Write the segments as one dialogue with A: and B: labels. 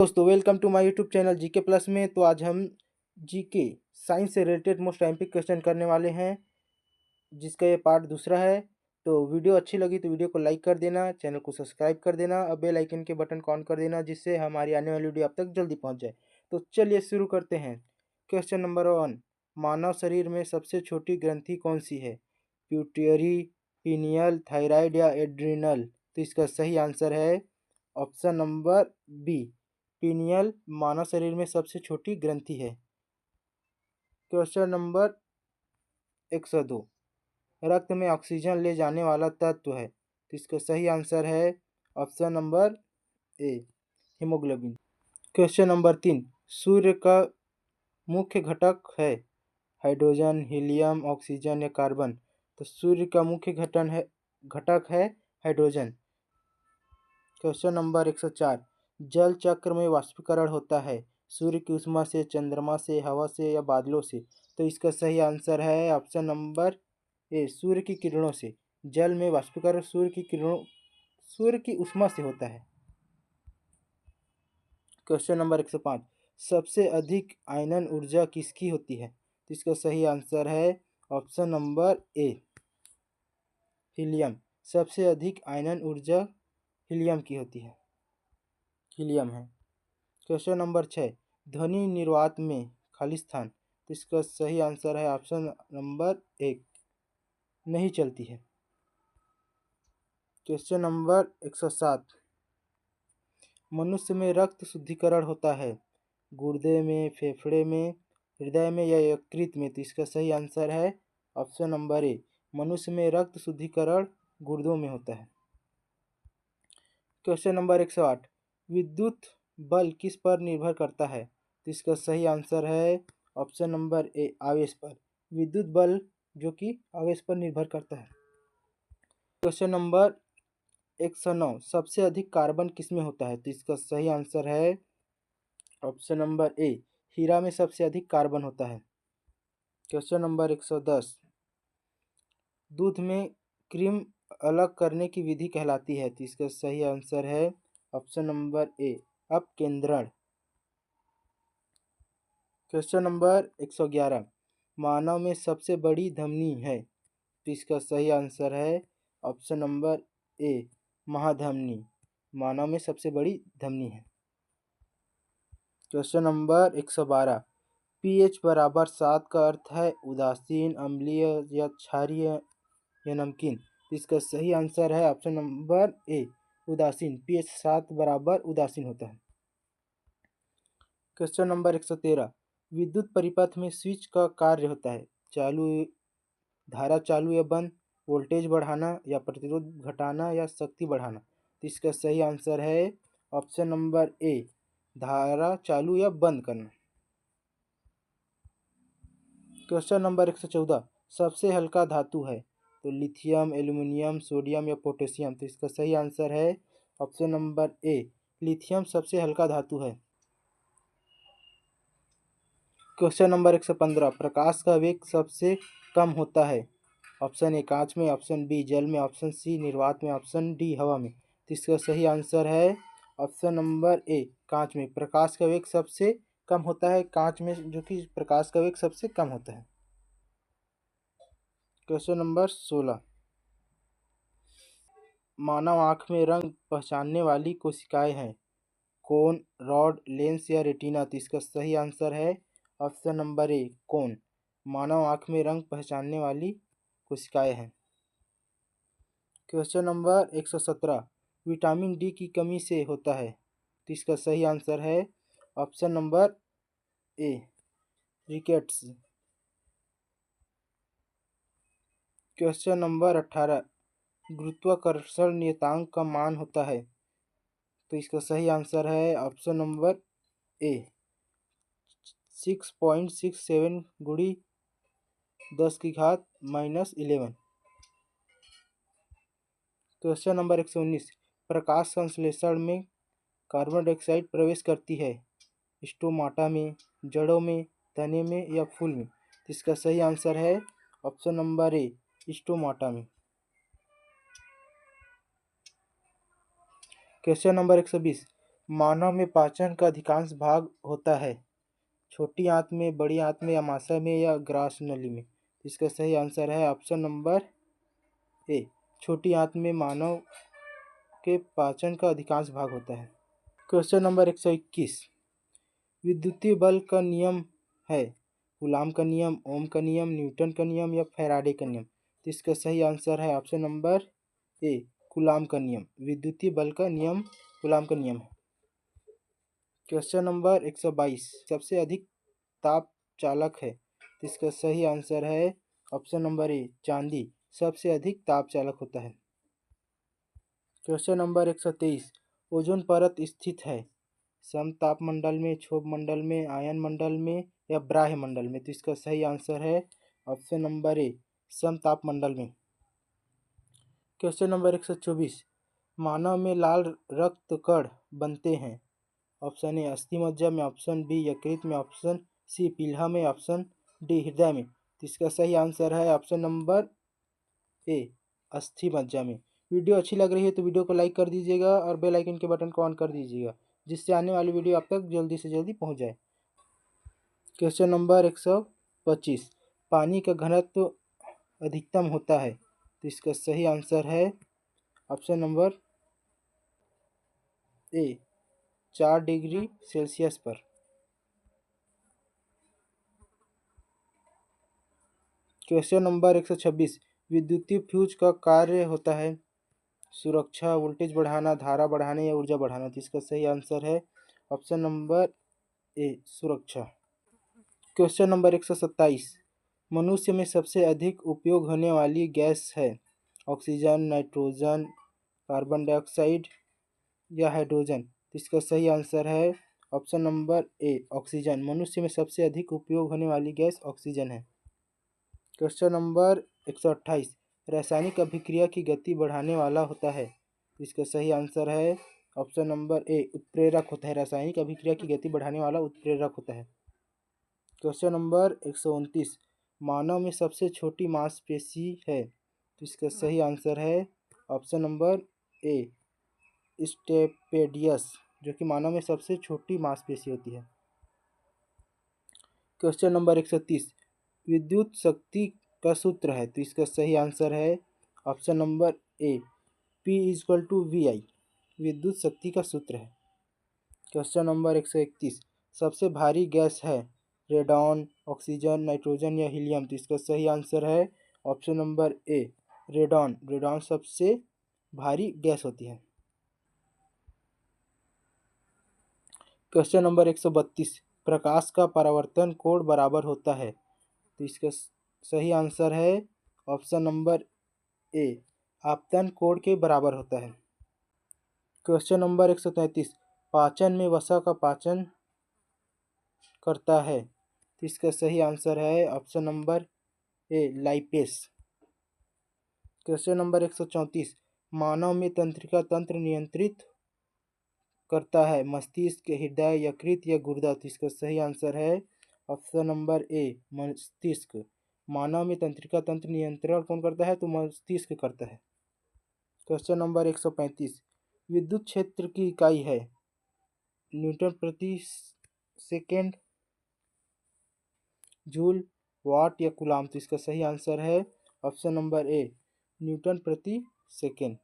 A: दोस्तों welcome to my YouTube channel GK plus में। तो आज हम जीके साइंस से रिलेटेड मोस्ट टाइपिक क्वेश्चन करने वाले हैं, जिसका ये पार्ट दूसरा है। तो वीडियो अच्छी लगी तो वीडियो को लाइक कर देना, चैनल को सब्सक्राइब कर देना और बेल आइकन के बटन को ऑन कर देना, जिससे हमारी आने वाली वीडियो आप तक जल्दी पहुंच जाए। तो चलिए शुरू करते हैं। क्वेश्चन नंबर 1, मानव शरीर में सबसे छोटी ग्रंथि कौन सी है? प्यूटरी, पीनियल, थायराइड या एड्रिनल? तो इसका सही आंसर है ऑप्शन नंबर बी, पीनियल मानव शरीर में सबसे छोटी ग्रंथि है। क्वेश्चन नंबर 102, रक्त में ऑक्सीजन ले जाने वाला तत्व है, तो इसका सही आंसर है ऑप्शन नंबर ए, हीमोग्लोबिन। क्वेश्चन नंबर 3, सूर्य का मुख्य घटक है हाइड्रोजन, हीलियम, ऑक्सीजन या कार्बन? तो सूर्य का मुख्य घटक है हाइड्रोजन। क्वेश्चन नंबर 104, जल चक्र में वाष्पीकरण होता है सूर्य की ऊष्मा से, चंद्रमा से, हवा से या बादलों से? तो इसका सही आंसर है ऑप्शन नंबर ए, सूर्य की किरणों से। जल में वाष्पीकरण सूर्य की ऊष्मा से होता है। क्वेश्चन नंबर 105, सबसे अधिक आयनन ऊर्जा किसकी होती है? तो इसका सही आंसर है ऑप्शन नंबर ए, हीलियम। सबसे अधिक आयनन ऊर्जा हीलियम की होती है, हीलियम है। क्वेश्चन नंबर 6, ध्वनि निर्वात में खाली स्थान? तो इसका सही आंसर है ऑप्शन नंबर एक, नहीं चलती है। क्वेश्चन नंबर 107, मनुष्य में रक्त शुद्धिकरण होता है गुर्दे में, फेफड़े में, हृदय में या यकृत में? तो इसका सही आंसर है ऑप्शन नंबर ए, मनुष्य में रक्त शुद्धिकरण गुर्दों में होता है। क्वेश्चन नंबर 108, विद्युत बल किस पर निर्भर करता है? तो इसका सही आंसर है ऑप्शन नंबर ए, आवेश पर। विद्युत बल जो कि आवेश पर निर्भर करता है। क्वेश्चन नंबर 109, सबसे अधिक कार्बन किसमें होता है? तो इसका सही आंसर है ऑप्शन नंबर ए, हीरा में सबसे अधिक कार्बन होता है। क्वेश्चन नंबर 110, दूध में क्रीम अलग करने की विधि कहलाती है? तो इसका सही आंसर है ऑप्शन नंबर ए, अपकेंद्रण। क्वेश्चन नंबर 111, मानव में सबसे बड़ी धमनी है? तो इसका सही आंसर है ऑप्शन नंबर ए, महाधमनी। मानव में सबसे बड़ी धमनी है। क्वेश्चन नंबर 112, पीएच बराबर 7 का अर्थ है उदासीन, अम्लीय या क्षारीय या नमकीन? तो इसका सही आंसर है ऑप्शन नंबर ए, उदासीन। पीएच 7 बराबर उदासीन होता है। क्वेश्चन नंबर 113, विद्युत परिपथ में स्विच का कार्य होता है चालू, धारा चालू या बंद, वोल्टेज बढ़ाना या प्रतिरोध घटाना या शक्ति बढ़ाना? तो इसका सही आंसर है ऑप्शन नंबर ए, धारा चालू या बंद करना। क्वेश्चन नंबर 114, सबसे हल्का धातु है? तो लिथियम, एल्यूमिनियम, सोडियम या पोटेशियम? तो इसका सही आंसर है ऑप्शन नंबर ए, लिथियम सबसे हल्का धातु है। क्वेश्चन नंबर 115, प्रकाश का वेग सबसे कम होता है? ऑप्शन ए, कांच में, ऑप्शन बी, जल में, ऑप्शन सी, निर्वात में, ऑप्शन डी, हवा में? तो इसका सही आंसर है ऑप्शन नंबर ए, कांच में। प्रकाश का वेग सबसे कम होता है कांच में, जो कि प्रकाश का वेग सबसे कम होता है। क्वेश्चन नंबर 16, मानव आँख में रंग पहचानने वाली कोशिकाएं हैं कोन, रॉड, लेंस या रेटिना? तो इसका सही आंसर है ऑप्शन नंबर ए, कोन। मानव आँख में रंग पहचानने वाली कोशिकाएं हैं। क्वेश्चन नंबर 117, विटामिन डी की कमी से होता है? तो इसका सही आंसर है ऑप्शन नंबर ए, रिकेट्स। क्वेश्चन नंबर 18, गुरुत्वाकर्षण नियतांक का मान होता है? तो इसका सही आंसर है ऑप्शन नंबर ए, 6.67 गुणी 10⁻11। क्वेश्चन नंबर 119, प्रकाश संश्लेषण में कार्बन डाइऑक्साइड प्रवेश करती है स्टोमाटा में, जड़ों में, तने में या फूल में? तो इसका सही आंसर है ऑप्शन नंबर ए, स्टोमाटा में। क्वेश्चन नंबर 120, मानव में पाचन का अधिकांश भाग होता है? छोटी आंत में, बड़ी आंत में, अमाशय में या ग्रास नली में? इसका सही आंसर है ऑप्शन नंबर ए, छोटी आंत में मानव के पाचन का अधिकांश भाग होता है। क्वेश्चन नंबर 121, विद्युतीय बल का नियम है कूलाम का नियम, ओम का नियम, न्यूटन का नियम या फैराडे का नियम? तो इसका सही आंसर है ऑप्शन नंबर ए, कूलाम का नियम। विद्युतीय बल का नियम कूलाम का नियम है। क्वेश्चन नंबर 122, सबसे अधिक ताप चालक है? तो इसका सही आंसर है ऑप्शन नंबर ए, चांदी सबसे अधिक ताप चालक होता है। क्वेश्चन नंबर 123, ओजोन परत स्थित है समताप मंडल में, क्षोभ मंडल में, आयन मंडल में या ब्राह्य मंडल में? तो इसका सही आंसर है ऑप्शन नंबर ए, समताप मंडल में। क्वेश्चन नंबर 124, मानव में लाल रक्त कण बनते हैं? ऑप्शन ए, अस्थि मज्जा में, ऑप्शन बी, यकृत में, ऑप्शन सी, पील्हा में, ऑप्शन डी, हृदय में? तो इसका सही आंसर है ऑप्शन नंबर ए, अस्थि मज्जा में। वीडियो अच्छी लग रही है तो वीडियो को लाइक कर दीजिएगा और बेल आइकन के बटन को ऑन कर दीजिएगा, जिससे आने वाली वीडियो आप तक जल्दी से जल्दी पहुंच जाए। क्वेश्चन नंबर 125, पानी का घनत्व अधिकतम होता है? तो इसका सही आंसर है ऑप्शन नंबर ए, 4 डिग्री सेल्सियस पर। क्वेश्चन नंबर 126, विद्युतीय फ्यूज का कार्य होता है सुरक्षा, वोल्टेज बढ़ाना, धारा बढ़ाने या ऊर्जा बढ़ाना? तो इसका सही आंसर है ऑप्शन नंबर ए, सुरक्षा। क्वेश्चन नंबर 127, मनुष्य में सबसे अधिक उपयोग होने वाली गैस है ऑक्सीजन, नाइट्रोजन, कार्बन डाइऑक्साइड या हाइड्रोजन? तो इसका सही आंसर है ऑप्शन नंबर ए, ऑक्सीजन। मनुष्य में सबसे अधिक उपयोग होने वाली गैस ऑक्सीजन है। क्वेश्चन नंबर 128, रासायनिक अभिक्रिया की गति बढ़ाने वाला होता है? इसका सही आंसर है ऑप्शन नंबर ए, उत्प्रेरक होता है। रासायनिक अभिक्रिया की गति बढ़ाने वाला उत्प्रेरक होता है। क्वेश्चन नंबर 129, मानव में सबसे छोटी मांसपेशी है? तो इसका सही आंसर है ऑप्शन नंबर ए, स्टेपेडियस, जो कि मानव में सबसे छोटी मांसपेशी होती है। क्वेश्चन नंबर 130, विद्युत शक्ति का सूत्र है? तो इसका सही आंसर है ऑप्शन नंबर ए, P=VI, विद्युत शक्ति का सूत्र है। क्वेश्चन नंबर 131, सबसे भारी गैस है रेडॉन, ऑक्सीजन, नाइट्रोजन या हीलियम? तो इसका सही आंसर है ऑप्शन नंबर ए, रेडॉन। रेडॉन सबसे भारी गैस होती है। क्वेश्चन नंबर 132, प्रकाश का परावर्तन कोण बराबर होता है? तो इसका सही आंसर है ऑप्शन नंबर ए, आपतन कोण के बराबर होता है। क्वेश्चन नंबर 133, पाचन में वसा का पाचन करता है? तो इसका सही आंसर है ऑप्शन नंबर ए, लाइपेस। क्वेश्चन नंबर 134, मानव में तंत्रिका तंत्र नियंत्रित करता है मस्तिष्क, हृदय, यकृत या गुर्दा? तो इसका सही आंसर है ऑप्शन नंबर ए, मस्तिष्क। मानव में तंत्रिका तंत्र नियंत्रण कौन करता है? तो मस्तिष्क करता है। क्वेश्चन नंबर 135, विद्युत क्षेत्र की इकाई है न्यूटन प्रति सेकेंड, जूल, वाट या कूलाम? तो इसका सही आंसर है ऑप्शन नंबर ए, न्यूटन प्रति सेकेंड।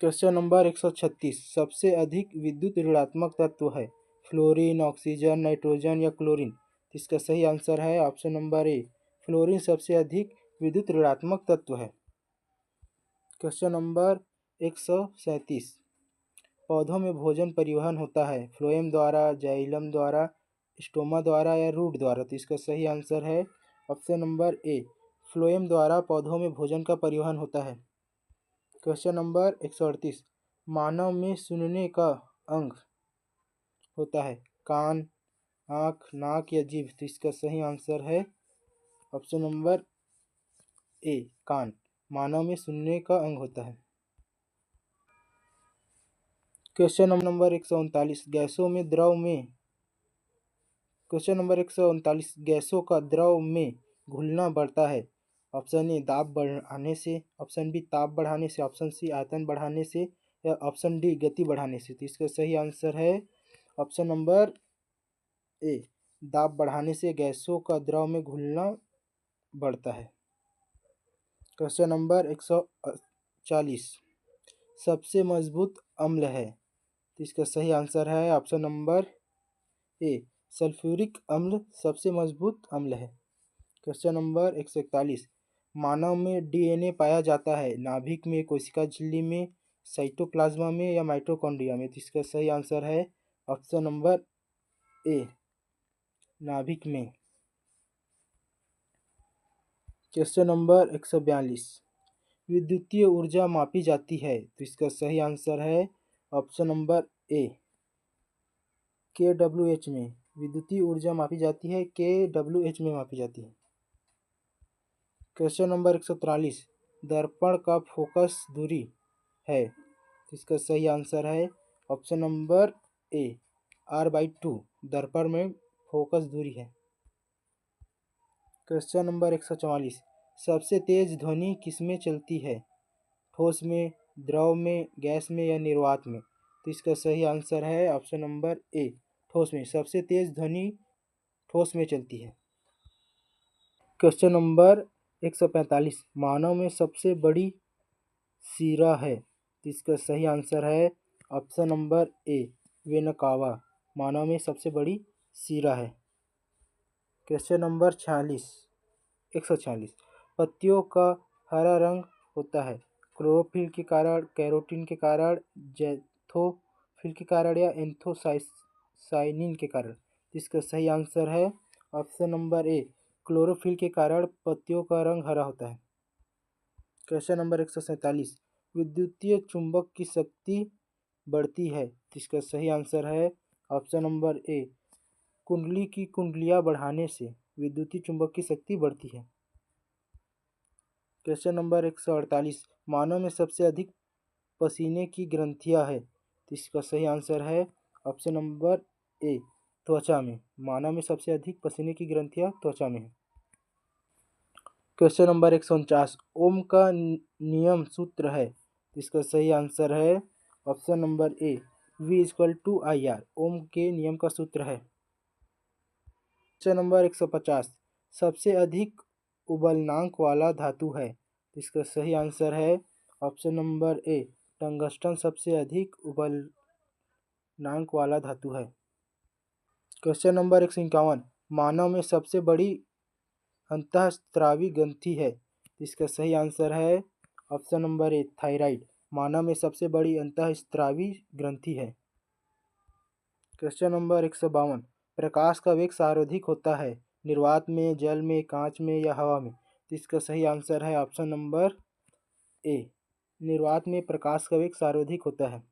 A: क्वेश्चन नंबर 136, सबसे अधिक विद्युत ऋणात्मक तत्व है फ्लोरीन, ऑक्सीजन, नाइट्रोजन या क्लोरीन? इसका सही आंसर है ऑप्शन नंबर ए, फ्लोरीन सबसे अधिक विद्युत ऋणात्मक तत्व है। क्वेश्चन नंबर 137, पौधों में भोजन परिवहन होता है फ्लोएम द्वारा, जाइलम द्वारा, स्टोमा द्वारा या रूट द्वारा? तो इसका सही आंसर है ऑप्शन नंबर ए, फ्लोएम द्वारा पौधों में भोजन का परिवहन होता है। क्वेश्चन नंबर 138, मानव में सुनने का अंग होता है कान, आँख, नाक या जीभ? तो इसका सही आंसर है ऑप्शन नंबर ए, कान। मानव में सुनने का अंग होता है। क्वेश्चन नंबर 139, गैसों में द्रव में क्वेश्चन नंबर 139, गैसों का द्रव में घुलना बढ़ता है ऑप्शन ए दाब बढ़ाने से, ऑप्शन बी ताप बढ़ाने से, ऑप्शन सी आयतन बढ़ाने से या ऑप्शन डी गति बढ़ाने से। तो इसका सही आंसर है ऑप्शन नंबर ए, दाब बढ़ाने से गैसों का द्रव में घुलना बढ़ता है। क्वेश्चन नंबर 140, सबसे मजबूत अम्ल है। तो इसका सही आंसर है ऑप्शन नंबर ए, सल्फ्यूरिक अम्ल सबसे मजबूत अम्ल है। क्वेश्चन नंबर 141, मानव में डीएनए पाया जाता है नाभिक में, कोशिका झिल्ली में, साइटोप्लाज्मा में या माइटोकॉन्ड्रिया में। तो इसका सही आंसर है ऑप्शन नंबर ए, नाभिक में। क्वेश्चन नंबर 142, विद्युतीय ऊर्जा मापी जाती है। तो इसका सही आंसर है ऑप्शन नंबर ए, KWH में। विद्युतीय ऊर्जा मापी जाती है KWH में मापी जाती है। क्वेश्चन नंबर 143, दर्पण का फोकस दूरी है। तो इसका सही आंसर है ऑप्शन नंबर ए, R/2 दर्पण में फोकस दूरी है। क्वेश्चन नंबर 144, सबसे तेज ध्वनि किसमें चलती है? ठोस में, द्रव में, गैस में या निर्वात में? तो इसका सही आंसर है ऑप्शन नंबर ए, ठोस में। सबसे तेज ध्वनि ठोस में चलती है। क्वेश्चन नंबर 145, मानव में सबसे बड़ी सिरा है। तो इसका सही आंसर है ऑप्शन नंबर ए, वेनकावा मानव में सबसे बड़ी सिरा है। क्वेश्चन नंबर 146, पत्तियों का हरा रंग होता है क्लोरोफिल के कारण, कैरोटीन के कारण, जैथोफिल के कारण या एंथोसाइनिन के कारण। इसका सही आंसर है ऑप्शन नंबर ए, क्लोरोफिल के कारण पत्तियों का रंग हरा होता है। क्वेश्चन नंबर 147, विद्युतीय चुंबक की शक्ति बढ़ती है। इसका सही आंसर है ऑप्शन नंबर ए, कुंडली की कुंडलियां बढ़ाने से विद्युतीय चुंबक की शक्ति बढ़ती है। क्वेश्चन नंबर 148, मानव में सबसे अधिक पसीने की ग्रंथियां है। तो इसका सही आंसर है ऑप्शन नंबर ए, त्वचा में। मानव में सबसे अधिक पसीने की ग्रंथियां त्वचा में है। क्वेश्चन नंबर 149, ओम का नियम सूत्र है। इसका सही आंसर है ऑप्शन नंबर ए, V=IR ओम के नियम का सूत्र है। क्वेश्चन नंबर 150, सबसे अधिक उबलनांक वाला धातु है। इसका सही आंसर है ऑप्शन नंबर ए, टंगस्टन सबसे अधिक उबलनांक वाला धातु है। क्वेश्चन नंबर 151, मानव में सबसे बड़ी अंतःस्रावी ग्रंथि है। इसका सही आंसर है ऑप्शन नंबर ए, थायराइड मानव में सबसे बड़ी अंतःस्रावी ग्रंथि है। क्वेश्चन नंबर 152, प्रकाश का वेग सर्वाधिक होता है निर्वात में, जल में, कांच में या हवा में? इसका सही आंसर है ऑप्शन नंबर ए, निर्वात में प्रकाश का वेग सर्वाधिक होता है।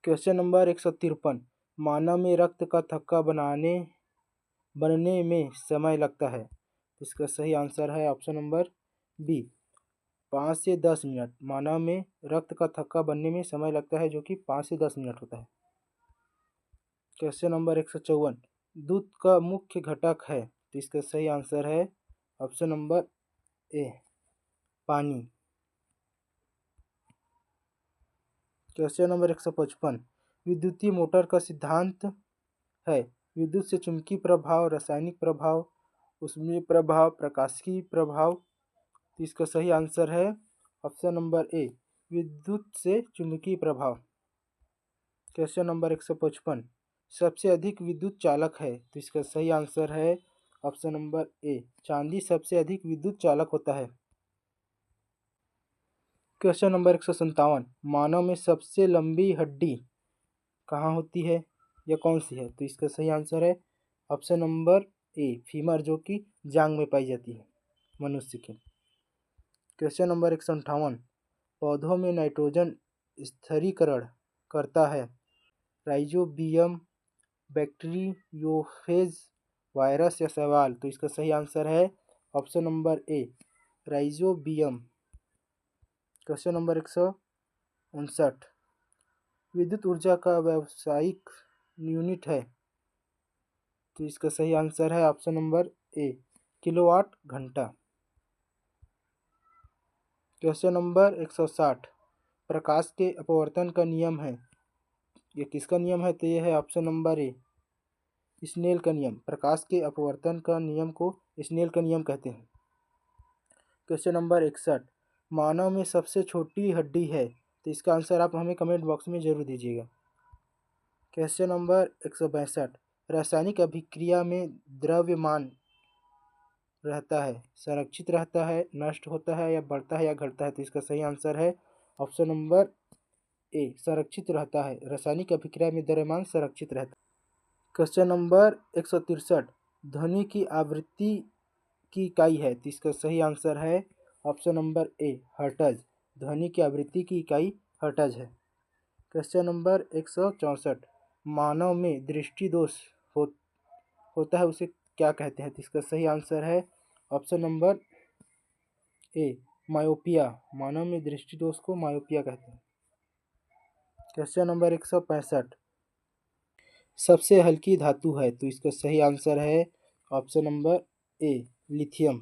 A: क्वेश्चन नंबर 153, मानव में रक्त का थक्का बनने में समय लगता है। इसका सही आंसर है ऑप्शन नंबर बी, 5 से 10 मिनट। मानव में रक्त का थक्का बनने में समय लगता है जो कि 5 से 10 मिनट होता है। क्वेश्चन नंबर 154, दूध का मुख्य घटक है। तो इसका सही आंसर है ऑप्शन नंबर ए, पानी। क्वेश्चन नंबर 155, विद्युतीय मोटर का सिद्धांत है। विद्युत से चुंबकीय प्रभाव, रासायनिक प्रभाव, ऊष्मीय प्रभाव, प्रकाशिकी प्रभाव। तो इसका सही आंसर है ऑप्शन नंबर ए, विद्युत से चुंबकीय प्रभाव। क्वेश्चन नंबर 155, सबसे अधिक विद्युत चालक है। तो इसका सही आंसर है ऑप्शन नंबर ए, चांदी सबसे अधिक विद्युत चालक होता है। क्वेश्चन नंबर 157, मानव में सबसे लंबी हड्डी कहाँ होती है या कौन सी है? तो इसका सही आंसर है ऑप्शन नंबर ए, फीमर जो कि जांघ में पाई जाती है मनुष्य की। क्वेश्चन नंबर 158, पौधों में नाइट्रोजन स्थिरीकरण करता है राइजोबियम, बैक्टीरियोफेज, वायरस या शैवाल? तो इसका सही आंसर है ऑप्शन नंबर ए, राइजोबियम। क्वेश्चन नंबर 159, विद्युत ऊर्जा का व्यावसायिक यूनिट है। तो इसका सही आंसर है ऑप्शन नंबर ए, किलोवाट घंटा। क्वेश्चन नंबर 160 प्रकाश के अपवर्तन का नियम है। ये किसका नियम है? तो ये है ऑप्शन नंबर ए, स्नेल का नियम। प्रकाश के अपवर्तन का नियम को स्नेल का नियम कहते हैं। क्वेश्चन नंबर 61 मानव में सबसे छोटी हड्डी है, तो इसका आंसर आप हमें कमेंट बॉक्स में जरूर दीजिएगा। क्वेश्चन नंबर 162 रासायनिक अभिक्रिया में द्रव्यमान रहता है, संरक्षित रहता है, नष्ट होता है, या बढ़ता है या घटता है? तो इसका सही आंसर है ऑप्शन नंबर ए, संरक्षित रहता है। रासायनिक अभिक्रिया में द्रव्यमान संरक्षित रहता है। क्वेश्चन नंबर 163 ध्वनि की आवृत्ति की इकाई है, तो इसका सही आंसर है ऑप्शन नंबर ए, हर्ट्ज। ध्वनि की आवृत्ति की इकाई हर्ट्ज है। क्वेश्चन नंबर 164 मानव में दृष्टि दोष होता है, उसे क्या कहते हैं? तो इसका सही आंसर है ऑप्शन नंबर ए, मायोपिया। मानव में दृष्टि दोष को मायोपिया कहते हैं। क्वेश्चन नंबर 165 सबसे हल्की धातु है, तो इसका सही आंसर है ऑप्शन नंबर ए, लिथियम।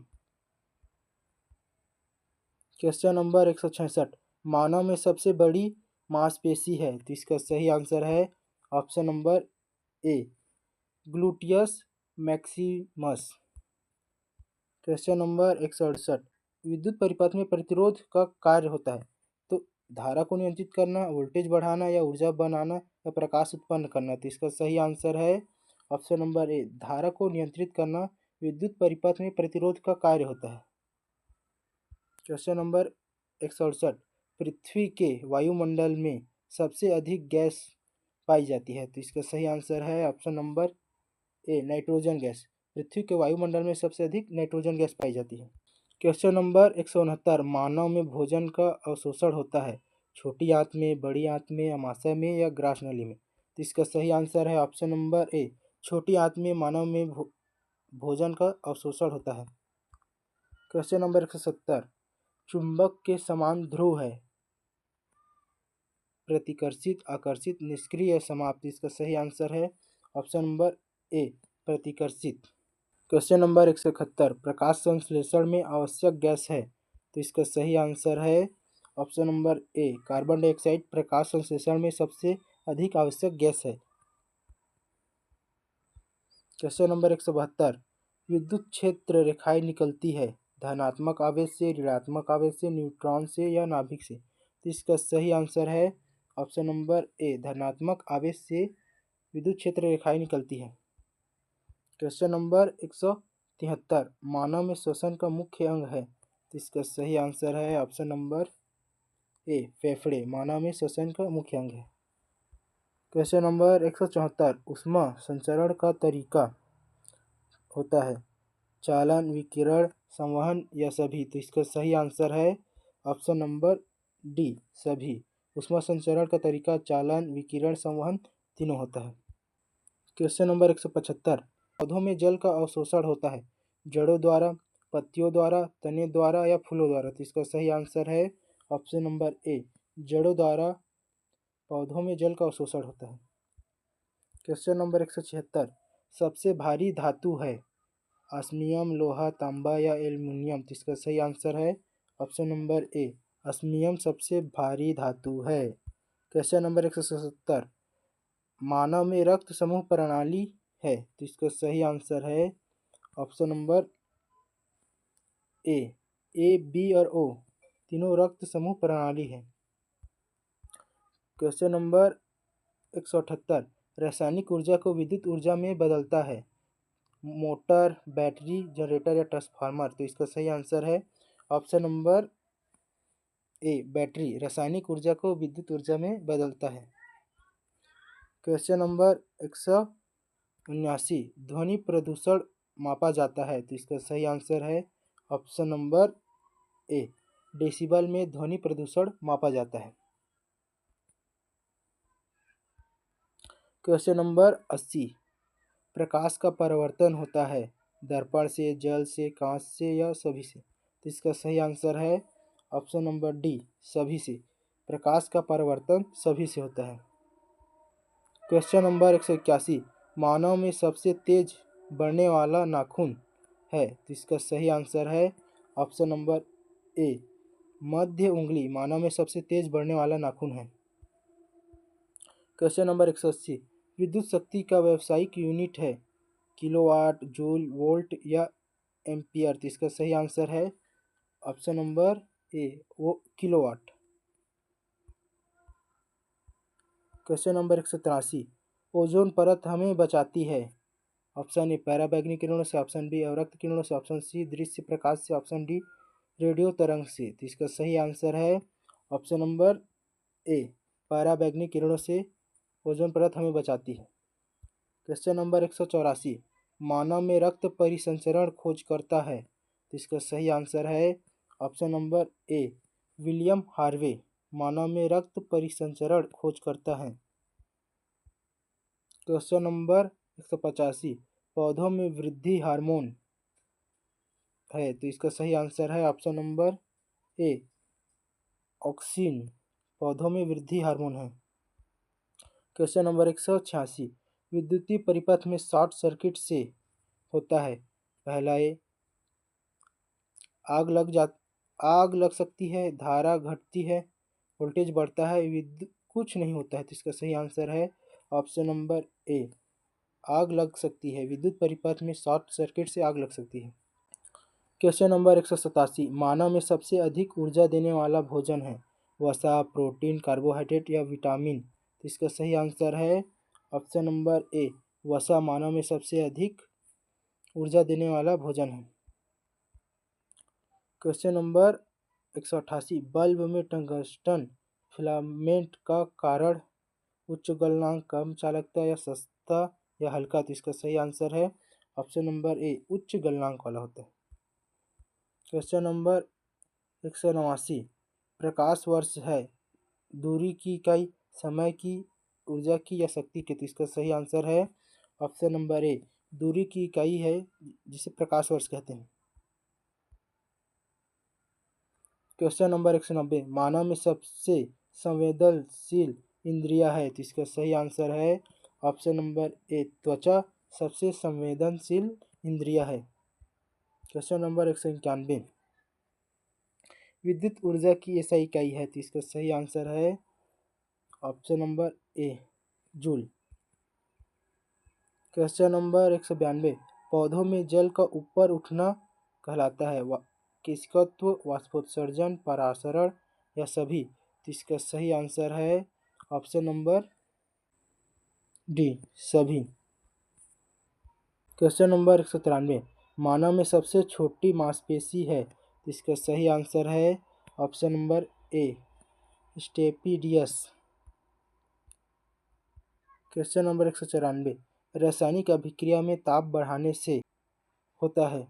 A: क्वेश्चन नंबर 166 मानव में सबसे बड़ी मांसपेशी है, तो इसका सही आंसर है ऑप्शन नंबर ए, ग्लूटियस मैक्सिमस। क्वेश्चन नंबर 168 विद्युत परिपथ में प्रतिरोध का कार्य होता है, तो धारा को नियंत्रित करना, वोल्टेज बढ़ाना, या ऊर्जा बनाना, या प्रकाश उत्पन्न करना? तो इसका सही आंसर है ऑप्शन नंबर ए, धारा को नियंत्रित करना विद्युत परिपथ में प्रतिरोध का कार्य होता है। क्वेश्चन नंबर 168 पृथ्वी के वायुमंडल में सबसे अधिक गैस पाई जाती है, तो इसका सही आंसर है option number A, nitrogen gas. पृथ्वी के वायुमंडल में सबसे अधिक नाइट्रोजन गैस पाई जाती है। क्वेश्चन नंबर 169 मानव में भोजन का अवशोषण होता है, छोटी आंत में, बड़ी आंत में, अमाशय में, या ग्रास नली में? तो इसका सही आंसर है ऑप्शन नंबर ए, छोटी आंत में मानव में भोजन का अवशोषण होता है। क्वेश्चन नंबर 170 चुंबक के समान ध्रुव है, प्रतिकर्षित, आकर्षित, निष्क्रिय या समाप्त? इसका सही आंसर है ऑप्शन नंबर ए, प्रतिकर्षित। क्वेश्चन नंबर 171 प्रकाश संश्लेषण में आवश्यक गैस है, तो इसका सही आंसर है option number A, carbon dioxide प्रकाश संश्लेषण में सबसे अधिक आवश्यक गैस है। क्वेश्चन नंबर 172 विद्युत क्षेत्र रेखाएं निकलती है, धनात्मक आवेश से, ऋणात्मक आवेश से, न्यूट्रॉन से, या नाभिक से? तो इसका सही आंसर है ऑप्शन नंबर ए, धनात्मक आवेश से विद्युत क्षेत्र रेखाएं निकलती है। क्वेश्चन नंबर 173 मानव में श्वसन का मुख्य अंग है, तो इसका सही आंसर है ऑप्शन नंबर ए, फेफड़े। मानव में श्वसन का मुख्य अंग है। क्वेश्चन नंबर 174 ऊष्मा संचरण का तरीका होता है, चालन, विकिरण, संवहन, या सभी? तो इसका सही आंसर है ऑप्शन नंबर डी, सभी। ऊष्मा संचरण का तरीका चालन, विकिरण, संवहन तीनों होता है। क्वेश्चन नंबर 175 पौधों में जल का अवशोषण होता है, जड़ों द्वारा, पत्तियों द्वारा, तने द्वारा, या फूलों द्वारा? तो इसका सही आंसर है ऑप्शन नंबर ए, जड़ों द्वारा पौधों में जल का अवशोषण होता है। क्वेश्चन नंबर 176 सबसे भारी धातु है, ऑस्मियम, लोहा, तांबा, या एल्युमिनियम? तो इसका सही आंसर है ऑप्शन नंबर ए, ऑस्मियम सबसे भारी धातु है। क्वेश्चन नंबर 177 मानव में रक्त समूह प्रणाली है, तो इसका सही आंसर है ऑप्शन नंबर ए, बी और ओ तीनों रक्त समूह प्रणाली है। क्वेश्चन नंबर 178 रासायनिक ऊर्जा को विद्युत ऊर्जा में बदलता है, मोटर, बैटरी, जनरेटर, या ट्रांसफार्मर? तो इसका सही आंसर है ऑप्शन नंबर ए, बैटरी रासायनिक ऊर्जा को विद्युत ऊर्जा में बदलता है। क्वेश्चन नंबर 179 ध्वनि प्रदूषण मापा जाता है, तो इसका सही आंसर है ऑप्शन नंबर ए, डेसिबल में ध्वनि प्रदूषण मापा जाता है। क्वेश्चन नंबर 80 प्रकाश का परावर्तन होता है, दर्पण से, जल से, कांच से, या सभी से? तो इसका सही आंसर है ऑप्शन नंबर डी, सभी से। प्रकाश का परावर्तन सभी से होता है। क्वेश्चन नंबर 181 मानव में सबसे तेज बढ़ने वाला नाखून है, तो इसका सही आंसर है ऑप्शन नंबर ए मध्य उंगली मानव में सबसे तेज बढ़ने वाला नाखून है। क्वेश्चन नंबर 180 विद्युत शक्ति का व्यावसायिक यूनिट है किलोवाट, जूल, वोल्ट या एम्पियर, तो इसका सही आंसर है ऑप्शन नंबर ए वो किलोवाट। क्वेश्चन नंबर 183 ओजोन परत हमें बचाती है, ऑप्शन ए पैराबैंगनी किरणों से, ऑप्शन बी अवरक्त किरणों से, ऑप्शन सी दृश्य प्रकाश से, ऑप्शन डी रेडियो तरंग से, तो इसका सही आंसर है ऑप्शन नंबर ए पैराबैंगनी किरणों से ओजोन परत हमें बचाती है। क्वेश्चन नंबर 184 मानव में रक्त परिसंचरण खोज करता है, तो इसका सही आंसर है option number A William Harvey मानव में रक्त परिसंचरण खोज करता है। क्वेश्चन नंबर 185 पौधों में वृद्धि हार्मोन है, तो इसका सही आंसर है ऑप्शन नंबर ए ऑक्सिन पौधों में वृद्धि हार्मोन है। क्वेश्चन नंबर 186 विद्युतीय परिपथ में शॉर्ट सर्किट से होता है, पहला ए आग लग सकती है, धारा घटती है, वोल्टेज बढ़ता है, विद्युत कुछ नहीं होता है, तो इसका सही आंसर है ऑप्शन नंबर ए आग लग सकती है, विद्युत परिपथ में शॉर्ट सर्किट से आग लग सकती है। क्वेश्चन नंबर 187 मानव में सबसे अधिक ऊर्जा देने वाला भोजन है, वसा, प्रोटीन, कार्बोहाइड्रेट या विटामिन, तो इसका सही आंसर है ऑप्शन नंबर ए वसा मानव में सबसे अधिक ऊर्जा देने वाला भोजन है। क्वेश्चन नंबर 188 बल्ब में टंगस्टन फिलामेंट का कारण उच्च गलनांक, कम चालकता या सस्ता या हल्का, तो इसका सही आंसर है ऑप्शन नंबर ए उच्च गलनांक वाला होता है। क्वेश्चन नंबर 189 प्रकाश वर्ष है दूरी की इकाई, समय की, ऊर्जा की या शक्ति की, तो इसका सही आंसर है ऑप्शन नंबर ए दूरी की इकाई है जिसे प्रकाश वर्ष कहते हैं। क्वेश्चन नंबर 190 मानव में सबसे संवेदनशील इंद्रिया है, तो इसका सही आंसर है ऑप्शन नंबर ए त्वचा सबसे संवेदनशील इंद्रिया है। क्वेश्चन नंबर 191 विद्युत ऊर्जा की ऐसा इकाई है, तो इसका सही आंसर है ऑप्शन नंबर ए जूल। क्वेश्चन नंबर 192 पौधों में जल का ऊपर उठना कहलाता है, किसकत्व, वाष्पोत्सर्जन, परासरण या सभी, तो इसका सही आंसर है ऑप्शन नंबर डी सभी। क्वेश्चन नंबर 193 मानव में सबसे छोटी मांसपेशी है, तो इसका सही आंसर है option number A stapedius. Question number 194 रासायनिक अभिक्रिया में ताप बढ़ाने से होता है,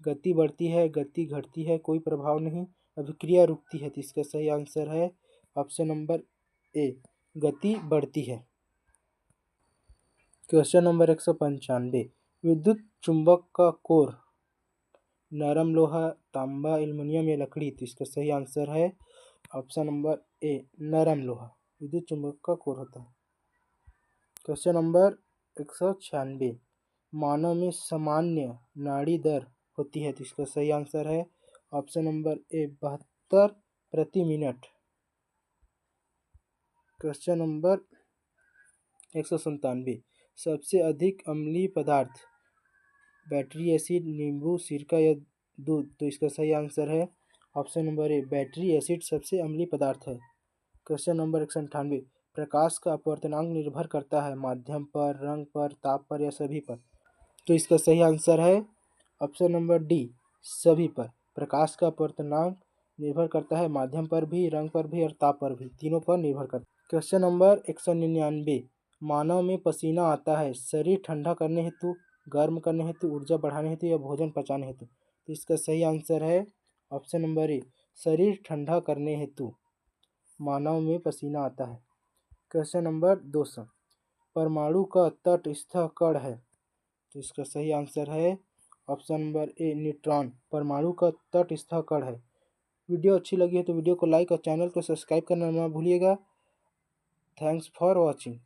A: गति बढ़ती है, गति घटती है, कोई प्रभाव नहीं, अभिक्रिया रुकती है, तो इसका सही आंसर है ऑप्शन नंबर ए गति बढ़ती है। क्वेश्चन नंबर 195 विद्युत चुंबक का कोर नरम लोहा, तांबा, एल्युमिनियम या लकड़ी, तो इसका सही आंसर है ऑप्शन नंबर ए नरम लोहा विद्युत चुंबक का कोर होता है। क्वेश्चन नंबर 196 मानव में सामान्य नाड़ी दर होती है, तो इसका सही आंसर है ऑप्शन नंबर ए 72 प्रति मिनट। क्वेश्चन नंबर 197 सबसे अधिक अम्लीय पदार्थ बैटरी एसिड, नींबू, सिरका या दूध, तो इसका सही आंसर है ऑप्शन नंबर ए बैटरी एसिड सबसे अम्लीय पदार्थ है। क्वेश्चन नंबर 198 प्रकाश का अपवर्तनांक निर्भर करता है माध्यम पर, रंग पर, ताप पर या सभी पर, तो इसका सही आंसर है ऑप्शन नंबर डी सभी पर। प्रकाश का अपवर्तनांक निर्भर करता है माध्यम पर भी, रंग पर भी और ताप पर भी, तीनों पर निर्भर करता है। क्वेश्चन नंबर 199 मानव में पसीना आता है शरीर ठंडा करने हेतु, गर्म करने हेतु, ऊर्जा बढ़ाने हेतु या भोजन पचाने हेतु, तो इसका सही आंसर है ऑप्शन नंबर ए शरीर ठंडा करने हेतु मानव में पसीना आता है। क्वेश्चन नंबर 200 परमाणु का तटस्थ कण है, तो इसका सही आंसर है ऑप्शन नंबर ए न्यूट्रॉन परमाणु का तटस्थ कण है। वीडियो अच्छी लगी है तो वीडियो को लाइक और चैनल को सब्सक्राइब करना ना भूलिएगा। Thanks for watching.